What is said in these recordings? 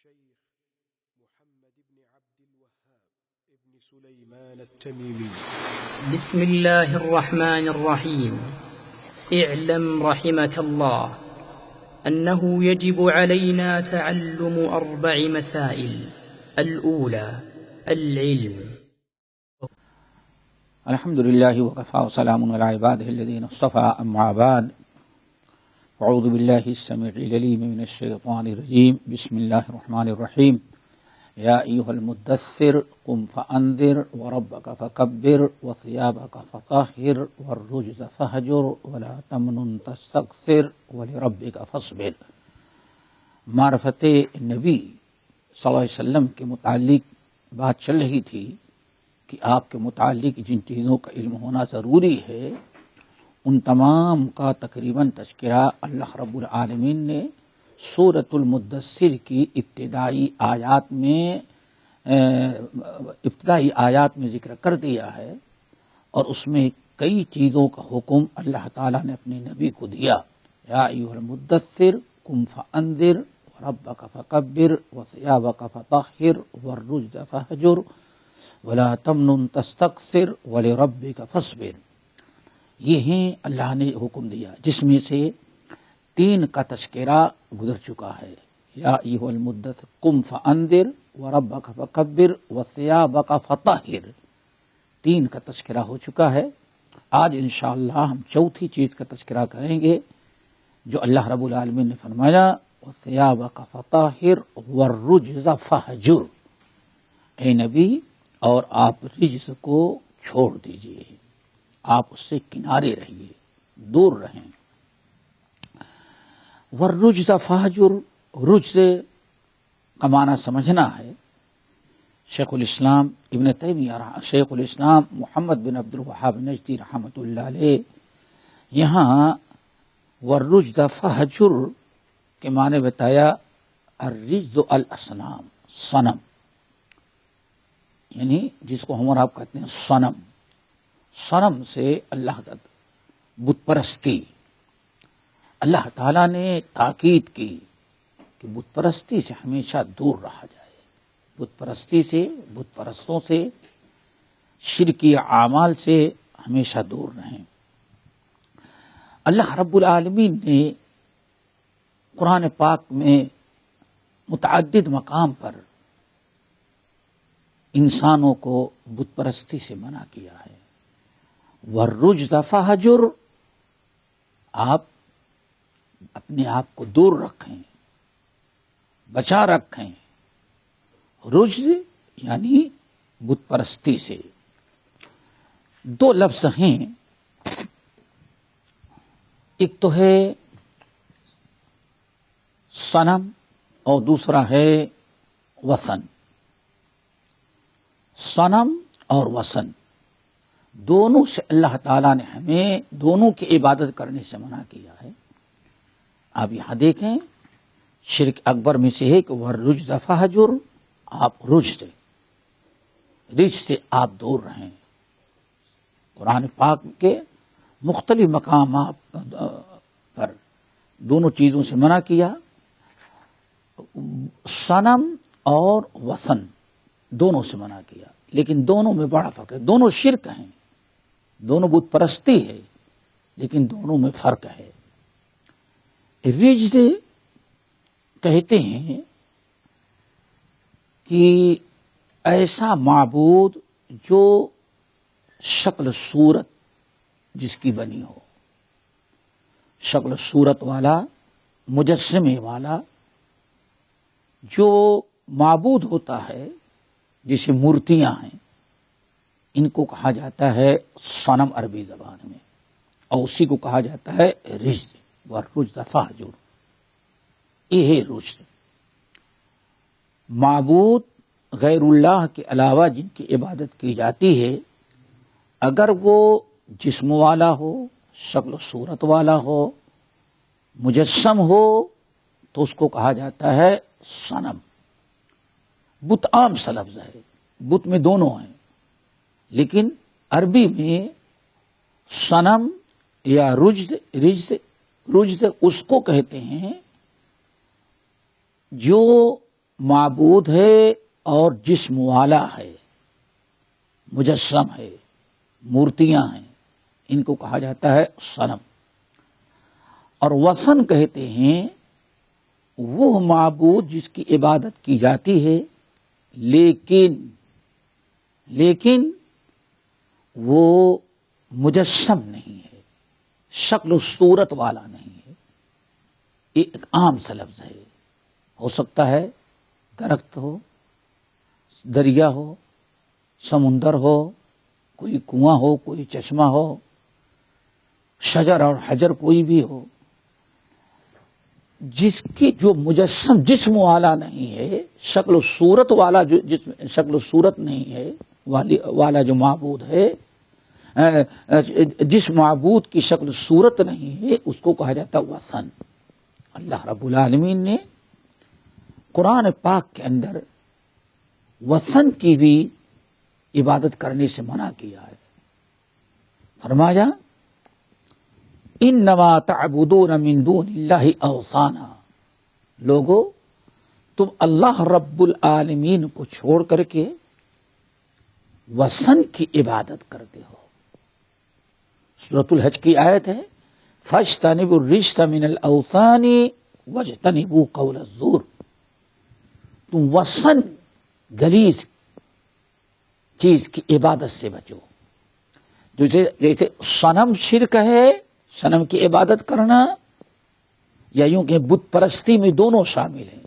الشيخ محمد بن عبد الوهاب ابن سليمان التميمي. بسم الله الرحمن الرحيم. اعلم رحمك الله أنه يجب علينا تعلم 4 مسائل. الأولى العلم. الحمد لله وكفى وسلام على عباده الذين اصطفى. أما بعد، أعوذ بالله السميع العليم من الشيطان الرجيم. بسم الله الرحمن الرحيم. يا أيها المدثر قم فأنذر وربك فكبر وثيابك فطهر والرجز فهجر ولا تمنن تستكثر ولربك فاصبر. معرفت نبی صلی اللہ علیہ وسلم کے متعلق بات چل رہی تھی کہ آپ کے متعلق جن چیزوں کا علم ہونا ضروری ہے ان تمام کا تقریباً تذکرہ اللہ رب العالمین نے سورۃ المدثر کی ابتدائی آیات میں ذکر کر دیا ہے، اور اس میں کئی چیزوں کا حکم اللہ تعالیٰ نے اپنے نبی کو دیا. یا ایھا المدثر قم فانذر وربک فکبر وثیابک فطہر والرجز فہجر ولا تمنن تستکثر ولربک فاصبر. یہ ہیں اللہ نے حکم دیا، جس میں سے 3 کا تذکرہ گزر چکا ہے. یا ایھا المدثر قم فانذر وربک فکبر وثیابک فطہر. 3 کا تذکرہ ہو چکا ہے. آج انشاءاللہ ہم چوتھی چیز کا تذکرہ کریں گے جو اللہ رب العالمین نے فرمایا وثیابک فطہر والرجز فہجر. اے نبی، اور آپ رجز کو چھوڑ دیجئے، آپ اس سے کنارے رہیے، دور رہیں. والرجز فہجر، رجز کا معنی سمجھنا ہے. شیخ الاسلام ابن تیمیہ، شیخ الاسلام محمد بن عبد الوہاب نجدی رحمۃ اللہ علیہ یہاں والرجز فہجر کے معنی بتایا الرجز الاصنام، صنم، یعنی جس کو ہم اور آپ کہتے ہیں صنم. صنم سے اللہ کا بت پرستی. اللہ تعالیٰ نے تاکید کی کہ بت پرستی سے ہمیشہ دور رہا جائے. بت پرستی سے، بت پرستوں سے، شرکی اعمال سے ہمیشہ دور رہیں. اللہ رب العالمین نے قرآن پاک میں متعدد مقام پر انسانوں کو بت پرستی سے منع کیا ہے. والرجز فہجر، آپ اپنے آپ کو دور رکھیں، بچا رکھیں. رجز یعنی بت پرستی سے. 2 لفظ ہیں، ایک تو ہے صنم اور دوسرا ہے وثن. صنم اور وثن دونوں سے اللہ تعالیٰ نے ہمیں دونوں کی عبادت کرنے سے منع کیا ہے. آپ یہاں دیکھیں، شرک اکبر میں سے ہے کہ والرجز فہجر، آپ رجز سے آپ دور رہیں. قرآن پاک کے مختلف مقامات پر دونوں چیزوں سے منع کیا. صنم اور وثن دونوں سے منع کیا، لیکن دونوں میں بڑا فرق ہے. دونوں شرک ہیں، دونوں بت پرستی ہے، لیکن دونوں میں فرق ہے. رجز کہتے ہیں کہ ایسا معبود جو شکل صورت جس کی بنی ہو، شکل صورت والا، مجسمے والا جو معبود ہوتا ہے، جیسے مورتیاں ہیں، ان کو کہا جاتا ہے صنم عربی زبان میں، اور اسی کو کہا جاتا ہے رجز. والرجز فہجر، یہ ہے رجز. معبود غیر اللہ کے علاوہ جن کی عبادت کی جاتی ہے، اگر وہ جسم والا ہو، شکل و صورت والا ہو، مجسم ہو، تو اس کو کہا جاتا ہے صنم. بت عام سا لفظ ہے، بت میں دونوں ہیں، لیکن عربی میں صنم یا رجز اس کو کہتے ہیں جو معبود ہے اور جسم والا ہے، مجسم ہے، مورتیاں ہیں، ان کو کہا جاتا ہے صنم۔ اور وثن کہتے ہیں وہ معبود جس کی عبادت کی جاتی ہے، لیکن وہ مجسم نہیں ہے، شکل و صورت والا نہیں ہے۔ یہ ایک عام سا لفظ ہے، ہو سکتا ہے درخت ہو، دریا ہو، سمندر ہو، کوئی کنواں ہو، کوئی چشمہ ہو، شجر اور حجر کوئی بھی ہو، جس کی جو مجسم جسم والا نہیں ہے، شکل و صورت والا جو جسم شکل و صورت نہیں ہے والا جو معبود ہے، جس معبود کی شکل صورت نہیں ہے، اس کو کہا جاتا وثن۔ اللہ رب العالمین نے قرآن پاک کے اندر وثن کی بھی عبادت کرنے سے منع کیا ہے۔ فرمایا انما تعبدون من دون اللہ اوثانا، لوگو تم اللہ رب العالمین کو چھوڑ کر کے وثن کی عبادت کرتے ہو۔ سورۃ الحج کی آیت ہے فاجتنبوا الرجس من الاوثان واجتنبوا قول الزور، تم وثن غلیظ چیز کی عبادت سے بچو۔ جیسے صنم شرک ہے، صنم کی عبادت کرنا، یا یوں کہ بت پرستی میں دونوں شامل ہیں۔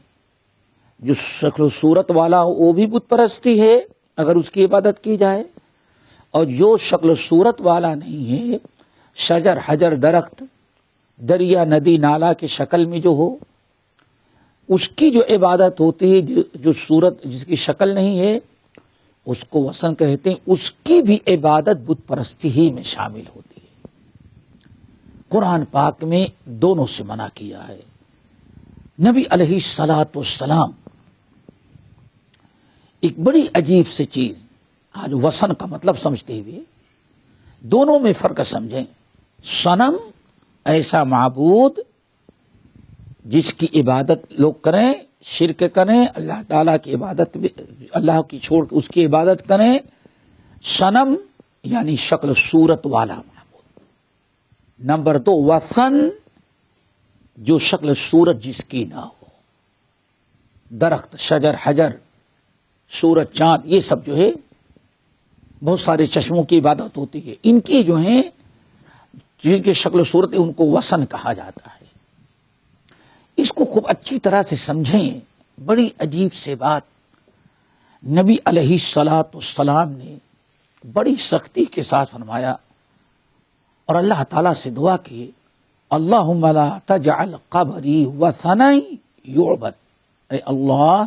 جو شکل و صورت والا ہو وہ بھی بت پرستی ہے اگر اس کی عبادت کی جائے، اور جو شکل و صورت والا نہیں ہے، شجر حجر درخت دریا ندی نالا کی شکل میں جو ہو، اس کی جو عبادت ہوتی ہے، جو صورت جس کی شکل نہیں ہے، اس کو وثن کہتے ہیں۔ اس کی بھی عبادت بت پرستی ہی میں شامل ہوتی ہے۔ قرآن پاک میں دونوں سے منع کیا ہے۔ نبی علیہ الصلاۃ والسلام ایک بڑی عجیب سی چیز، آج وثن کا مطلب سمجھتے ہوئے دونوں میں فرق سمجھیں۔ صنم ایسا معبود جس کی عبادت لوگ کریں، شرک کریں، اللہ تعالیٰ کی عبادت اللہ کی چھوڑ کے اس کی عبادت کریں۔ صنم یعنی شکل صورت والا معبود۔ نمبر 2 وثن، جو شکل صورت جس کی نہ ہو، درخت شجر حجر سورج چاند یہ سب جو ہے، بہت سارے چشموں کی عبادت ہوتی ہے، ان کی جو ہیں جن کی شکل و صورت ہے ان کو وثن کہا جاتا ہے۔ اس کو خوب اچھی طرح سے سمجھیں۔ بڑی عجیب سے بات نبی علیہ الصلاۃ والسلام نے بڑی سختی کے ساتھ فرمایا، اور اللہ تعالیٰ سے دعا کی اللہم لا تجعل قبری وثنا یعبد، اے اللہ،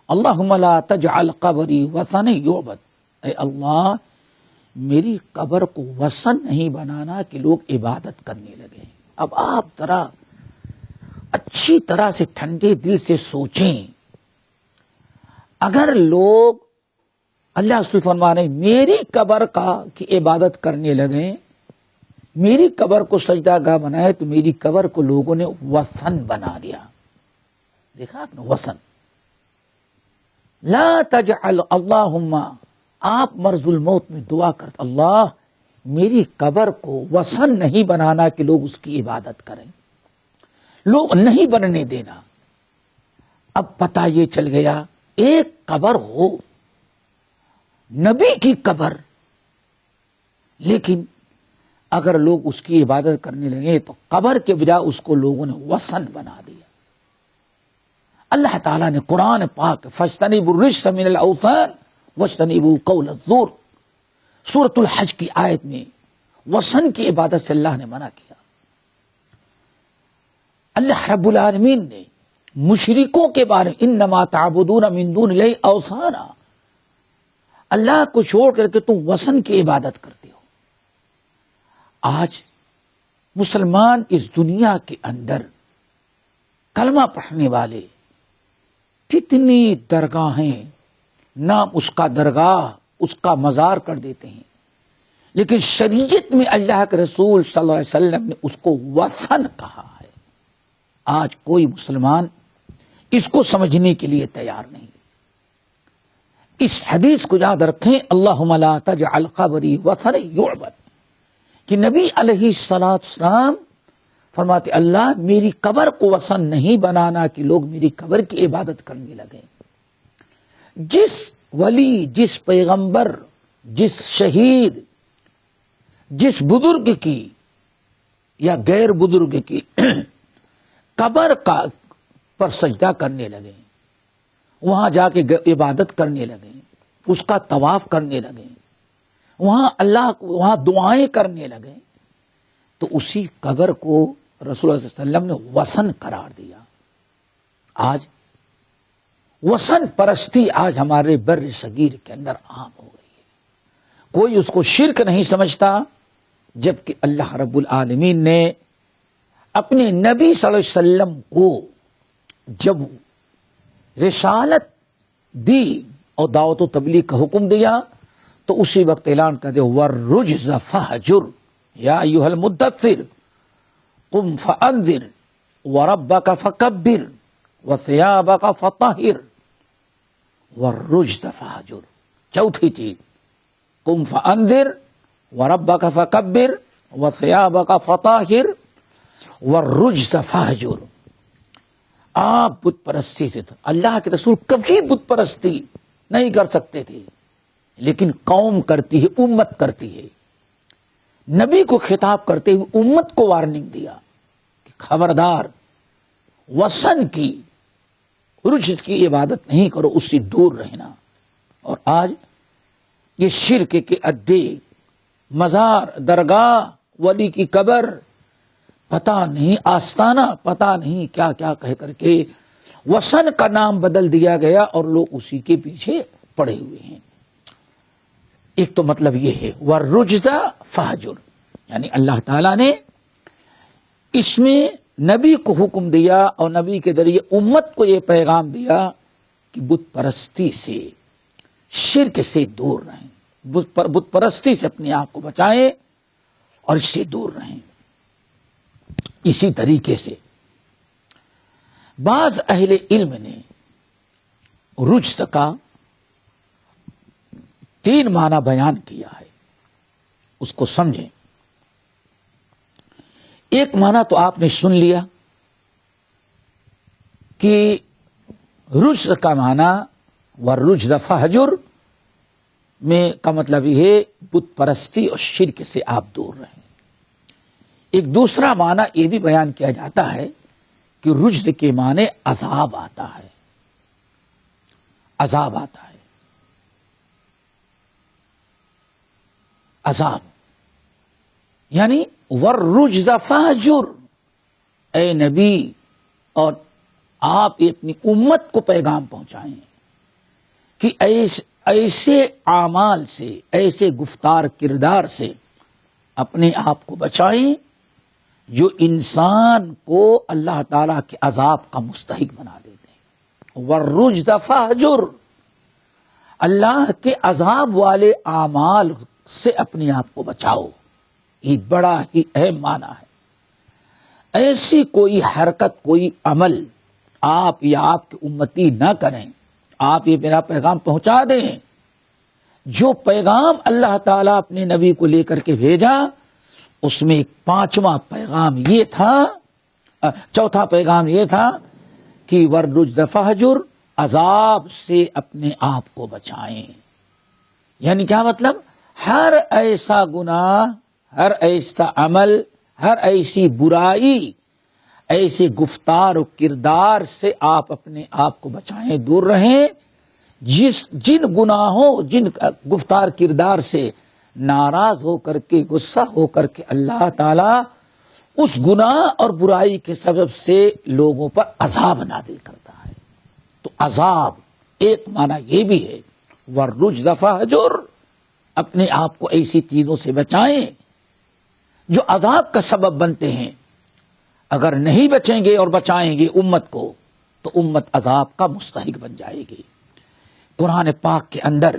اللہم لا تجعل قبری وثنا یعبد، اے اللہ میری قبر کو وثن نہیں بنانا کہ لوگ عبادت کرنے لگے۔ اب آپ ذرا اچھی طرح سے ٹھنڈے دل سے سوچیں، اگر لوگ اللہ رسول فرما رہے میری قبر کی عبادت کرنے لگے، میری قبر کو سجدہ گاہ بنائے، تو میری قبر کو لوگوں نے وثن بنا دیا۔ دیکھا آپ نے، وثن۔ لا تجعل، اللہم، آپ مرض الموت میں دعا کرتے اللہ میری قبر کو وثن نہیں بنانا کہ لوگ اس کی عبادت کریں، لوگ نہیں بننے دینا۔ اب پتہ یہ چل گیا ایک قبر ہو، نبی کی قبر، لیکن اگر لوگ اس کی عبادت کرنے لگے تو قبر کے بجائے اس کو لوگوں نے وثن بنا دیا۔ اللہ تعالیٰ نے قرآن پاک فاجتنبوا الرجس من الاوثان واجتنبوا قول الزور، سورۃ الحج کی آیت میں وثن کی عبادت سے اللہ نے منع کیا۔ اللہ رب العالمین نے مشرکوں کے بارے میں انما تعبدون من دون اللہ اوثانا، اللہ کو چھوڑ کر کے تم وثن کی عبادت کرتے ہو۔ آج مسلمان اس دنیا کے اندر کلمہ پڑھنے والے کتنی درگاہیں، نام اس کا درگاہ، اس کا مزار کر دیتے ہیں، لیکن شریعت میں اللہ کے رسول صلی اللہ علیہ وسلم نے اس کو وثن کہا ہے۔ آج کوئی مسلمان اس کو سمجھنے کے لیے تیار نہیں. اس حدیث کو یاد رکھیں، اللہم لا تجعل قبری وثنا یعبد، کہ نبی علیہ السلام فرماتے اللہ میری قبر کو وثن نہیں بنانا کہ لوگ میری قبر کی عبادت کرنے لگیں. جس ولی، جس پیغمبر، جس شہید، جس بزرگ کی یا غیر بزرگ کی قبر کا پر سجدہ کرنے لگے، وہاں جا کے عبادت کرنے لگے، اس کا طواف کرنے لگے، وہاں اللہ کو وہاں دعائیں کرنے لگے، تو اسی قبر کو رسول اللہ صلی اللہ علیہ وسلم نے وثن قرار دیا. آج وثن پرستی آج ہمارے بر صغیر کے اندر عام ہو گئی ہے. کوئی اس کو شرک نہیں سمجھتا، جبکہ اللہ رب العالمین نے اپنے نبی صلی اللہ علیہ وسلم کو جب رسالت دی اور دعوت و تبلیغ کا حکم دیا تو اسی وقت اعلان کر دیا وَالرُّجْزَ فَهْجُرْ یا ایھا المدثر قم فانذر وربک فکبر وثیابک فطہر والرجز فہجر. چوتھی چیز قم فانذر وربک فکبر وثیابک فطہر والرجز فہجر. آپ بت پرستی سے تھے، اللہ کے رسول کبھی بت پرستی نہیں کر سکتے تھے، لیکن قوم کرتی ہے، امت کرتی ہے. نبی کو خطاب کرتے ہوئے امت کو وارننگ دیا کہ خبردار وثن کی، رجز کی عبادت نہیں کرو، اس سے دور رہنا. اور آج یہ شرک کے اڈے، مزار، درگاہ، ولی کی قبر، پتہ نہیں آستانہ، پتہ نہیں کیا کیا کہہ کر کے وثن کا نام بدل دیا گیا اور لوگ اسی کے پیچھے پڑے ہوئے ہیں. ایک تو مطلب یہ ہے وَالرُّجْزَ فَهْجُرْ، یعنی اللہ تعالیٰ نے اس میں نبی کو حکم دیا اور نبی کے ذریعے امت کو یہ پیغام دیا کہ بت پرستی سے، شرک سے دور رہیں، بت پرستی سے اپنے آپ کو بچائیں اور اس سے دور رہیں. اسی طریقے سے بعض اہل علم نے رجز کا 3 معنی بیان کیا ہے، اس کو سمجھیں. ایک معنی تو آپ نے سن لیا کہ رجز کا معنی وَالرُّجْزَ فَهْجُرْ میں کا مطلب یہ ہے بت پرستی اور شرک سے آپ دور رہیں. ایک دوسرا معنی یہ بھی بیان کیا جاتا ہے کہ رجز کے معنی عذاب آتا ہے، عذاب آتا ہے، عذاب یعنی وَالرُّجْزَ فَهْجُرْ، اے نبی اور آپ اپنی امت کو پیغام پہنچائیں کہ ایسے اعمال سے، ایسے گفتار کردار سے اپنے آپ کو بچائیں جو انسان کو اللہ تعالیٰ کے عذاب کا مستحق بنا دیتے ہیں. وَالرُّجْزَ فَهْجُرْ، اللہ کے عذاب والے اعمال سے اپنے آپ کو بچاؤ. یہ بڑا ہی اہم معنی ہے. ایسی کوئی حرکت، کوئی عمل آپ یا آپ کے امتی نہ کریں. آپ یہ میرا پیغام پہنچا دیں. جو پیغام اللہ تعالیٰ اپنے نبی کو لے کر کے بھیجا اس میں 5واں پیغام یہ تھا، 4تھا پیغام یہ تھا کہ وَالرُّجْزَ فَهْجُرْ، عذاب سے اپنے آپ کو بچائیں. یعنی کیا مطلب؟ ہر ایسا گناہ، ہر ایسا عمل، ہر ایسی برائی، ایسے گفتار و کردار سے آپ اپنے آپ کو بچائیں، دور رہیں جن گناہوں، جن گفتار کردار سے ناراض ہو کر کے، غصہ ہو کر کے اللہ تعالیٰ اس گناہ اور برائی کے سبب سے لوگوں پر عذاب نازل کرتا ہے. تو عذاب ایک معنی یہ بھی ہے وَالرُّجْزَ فَهْجُرْ، اپنے آپ کو ایسی چیزوں سے بچائیں جو عذاب کا سبب بنتے ہیں. اگر نہیں بچیں گے اور بچائیں گے امت کو تو امت عذاب کا مستحق بن جائے گی. قرآن پاک کے اندر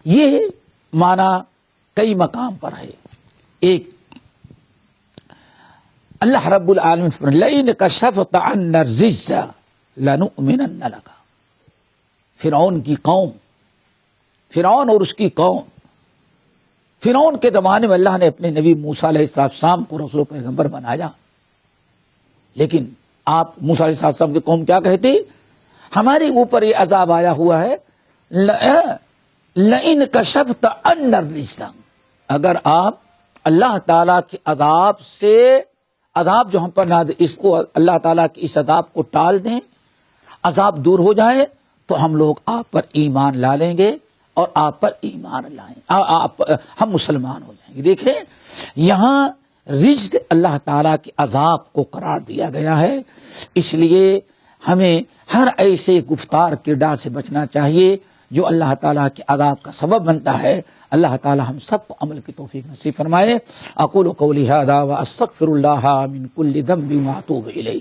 یہ معنی کئی مقام پر ہے. ایک اللہ رب العالمین فرماتے ہیں لَئِن كَشَفْتَ عَنَّا الرِّجْزَ لنؤمنن لک. فرعون کی قوم، فرعون اور اس کی قوم، فرعون کے زمانے میں اللہ نے اپنے نبی موسیٰ علیہ السلام کو رسول پیغمبر بنایا، لیکن آپ موسیٰ علیہ السلام کی قوم کیا کہتی؟ ہمارے اوپر یہ عذاب آیا ہوا ہے، لئن کشفت عنا الرجز، اگر آپ اللہ تعالیٰ کے عذاب سے، عذاب جو ہم پر نازل، اس کو اللہ تعالیٰ کے اس عذاب کو ٹال دیں، عذاب دور ہو جائے تو ہم لوگ آپ پر ایمان لا لیں گے اور آپ پر ایمان لائیں، ہم مسلمان ہو جائیں گے. دیکھیں یہاں رجز اللہ تعالیٰ کے عذاب کو قرار دیا گیا ہے، اس لیے ہمیں ہر ایسے گفتار کردار سے بچنا چاہیے جو اللہ تعالیٰ کے عذاب کا سبب بنتا ہے. اللہ تعالیٰ ہم سب کو عمل کی توفیق نصیب فرمائے. اقول قولی ھذا واستغفر اللہ من کل ذنب واتوب الیہ.